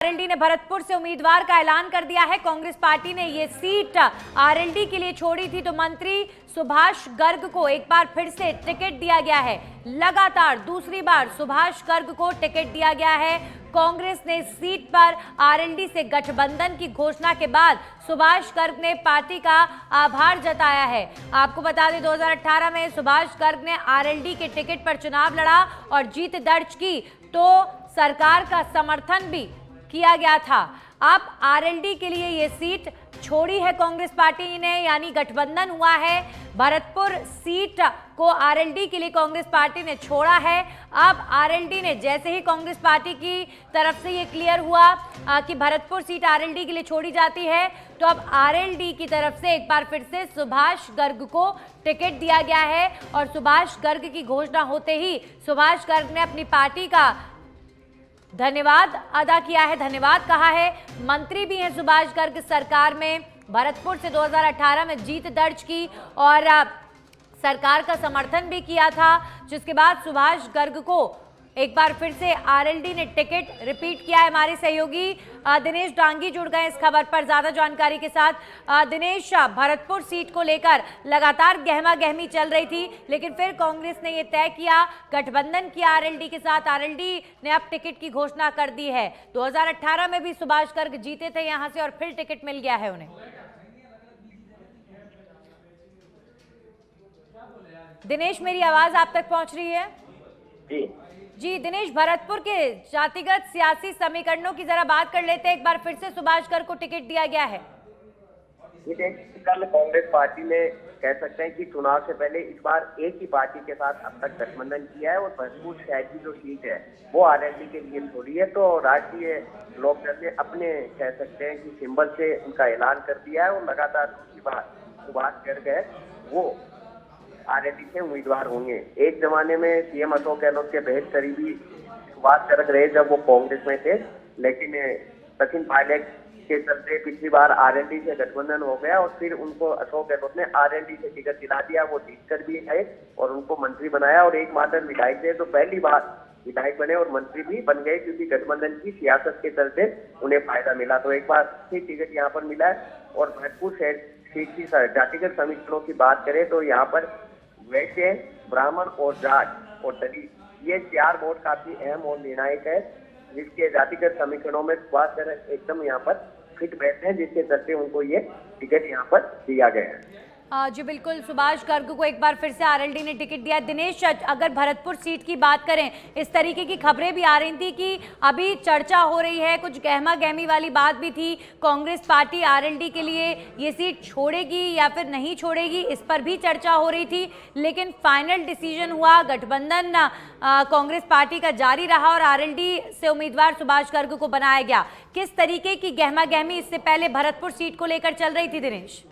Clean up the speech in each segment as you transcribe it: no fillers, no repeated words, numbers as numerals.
RLD ने भरतपुर से उम्मीदवार का ऐलान कर दिया है। कांग्रेस पार्टी ने ये सीट आरएलडी के लिए छोड़ी थी, तो मंत्री सुभाष गर्ग को एक बार फिर से टिकट दिया गया है। लगातार दूसरी बार सुभाष गर्ग को टिकट दिया गया है। कांग्रेस ने इस सीट पर आरएलडी से गठबंधन की घोषणा के बाद सुभाष गर्ग ने पार्टी का आभार जताया है। आपको बता दें 2018 में सुभाष गर्ग ने आरएलडी के टिकट पर चुनाव लड़ा और जीत दर्ज की, तो सरकार का समर्थन भी किया गया था। अब आरएलडी के लिए ये सीट छोड़ी है कांग्रेस पार्टी ने, यानी गठबंधन हुआ है। भरतपुर सीट को आरएलडी के लिए कांग्रेस पार्टी ने छोड़ा है। अब आरएलडी ने, जैसे ही कांग्रेस पार्टी की तरफ से ये क्लियर हुआ कि भरतपुर सीट आरएलडी के लिए छोड़ी जाती है, तो अब आरएलडी की तरफ से एक बार फिर से सुभाष गर्ग को टिकट दिया गया है। और सुभाष गर्ग की घोषणा होते ही सुभाष गर्ग ने अपनी पार्टी का धन्यवाद अदा किया है, धन्यवाद कहा है। मंत्री भी हैं सुभाष गर्ग, सरकार में भरतपुर से 2018 में जीत दर्ज की और सरकार का समर्थन भी किया था, जिसके बाद सुभाष गर्ग को एक बार फिर से आरएलडी ने टिकट रिपीट किया है। हमारे सहयोगी दिनेश डांगी जुड़ गए इस खबर पर ज्यादा जानकारी के साथ। दिनेश, भरतपुर सीट को लेकर लगातार गहमा गहमी चल रही थी, लेकिन फिर कांग्रेस ने यह तय किया, गठबंधन किया आरएलडी के साथ। आरएलडी ने अब टिकट की घोषणा कर दी है। 2018 में भी सुभाष गर्ग जीते थे यहां से और फिर टिकट मिल गया है उन्हें। दिनेश, मेरी आवाज आप तक पहुंच रही है? जी दिनेश, भरतपुर के जातिगत सियासी समीकरणों की जरा बात कर लेते हैं। एक बार फिर से सुभाष गर्ग को टिकट दिया गया है। कल कांग्रेस पार्टी ने कह सकते हैं कि चुनाव से पहले इस बार एक ही पार्टी के साथ अब तक गठबंधन किया है और भरतपुर शहर की जो सीट है वो आरएलडी के लिए छोड़ी है। तो राष्ट्रीय लोकदल ने अपने कह सकते हैं कि सिंबल से उनका ऐलान कर दिया है और लगातार दूसरी बार सुभाष गर्ग है वो आरएलडी से उम्मीदवार होंगे। एक जमाने में सीएम अशोक गहलोत के बेहद करीबी सुभाष गर्ग रहे जब वो कांग्रेस में थे, लेकिन सचिन पायलट के चलते पिछली बार आरएलडी से गठबंधन हो गया और फिर उनको अशोक गहलोत ने आरएलडी से टिकट दिला दिया। वो जीतकर भी आए और उनको मंत्री बनाया और एकमात्र विधायक थे, तो पहली बार विधायक बने और मंत्री भी बन गए, क्योंकि गठबंधन की सियासत के चलते उन्हें फायदा मिला। तो एक बार फिर टिकट यहाँ पर मिला है। और भरतपुर शहर सीट की जातिगत समीकरणों की बात करें तो यहाँ पर वैश्य, ब्राह्मण और जाट और दलित, ये चार वोट काफी अहम और निर्णायक है, जिसके जातिगत समीकरणों में सुभाष गर्ग एकदम यहाँ पर फिट बैठते हैं, जिसके चलते उनको ये टिकट यहाँ पर दिया गया है। जी बिल्कुल, सुभाष गर्ग को एक बार फिर से आरएलडी ने टिकट दिया। दिनेश, अगर भरतपुर सीट की बात करें, इस तरीके की खबरें भी आ रही थी कि अभी चर्चा हो रही है, कुछ गहमा गहमी वाली बात भी थी, कांग्रेस पार्टी आरएलडी के लिए ये सीट छोड़ेगी या फिर नहीं छोड़ेगी, इस पर भी चर्चा हो रही थी। लेकिन फाइनल डिसीजन हुआ, गठबंधन कांग्रेस पार्टी का जारी रहा और आरएलडी से उम्मीदवार सुभाष गर्ग को बनाया गया। किस तरीके की गहमा गहमी इससे पहले भरतपुर सीट को लेकर चल रही थी दिनेश?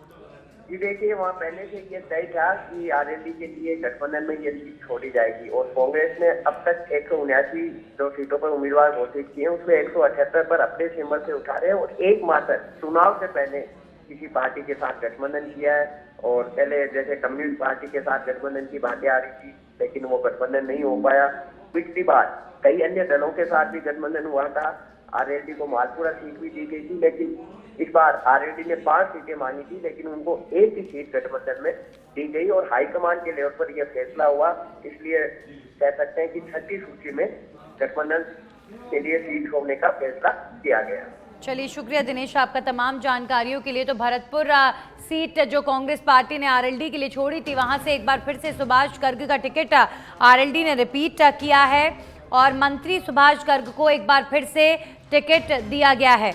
जी देखिए, वहाँ पहले से ये तय था कि आरएलडी के लिए गठबंधन में ये सीट छोड़ी जाएगी और कांग्रेस ने अब तक 179 जो सीटों पर उम्मीदवार घोषित किए हैं उसमें 178 पर अपने सिंबल से उठा रहे हैं और एकमात्र चुनाव से पहले किसी पार्टी के साथ गठबंधन किया है। और पहले जैसे कम्युनिस्ट पार्टी के साथ गठबंधन की बातें आ रही थी, लेकिन वो गठबंधन नहीं हो पाया। पिछली बार कई अन्य दलों के साथ भी गठबंधन हुआ था, आरएलडी को मालपुरा सीट भी दी गई थी, लेकिन इस बार आरएलडी ने 5 सीटें मांगी थी, लेकिन उनको एक ही सीट गठबंधन में दी गई और हाईकमान के लेवल पर यह फैसला हुआ। इसलिए कह सकते हैं कि छठी सूची में गठबंधन के लिए सीट होने का फैसला किया गया। चलिए, शुक्रिया दिनेश आपका तमाम जानकारियों के लिए। तो भरतपुर सीट जो कांग्रेस पार्टी ने आरएलडी के लिए छोड़ी थी, वहां से एक बार फिर से सुभाष गर्ग का टिकट आरएलडी ने रिपीट किया है और मंत्री सुभाष गर्ग को एक बार फिर से टिकट दिया गया है।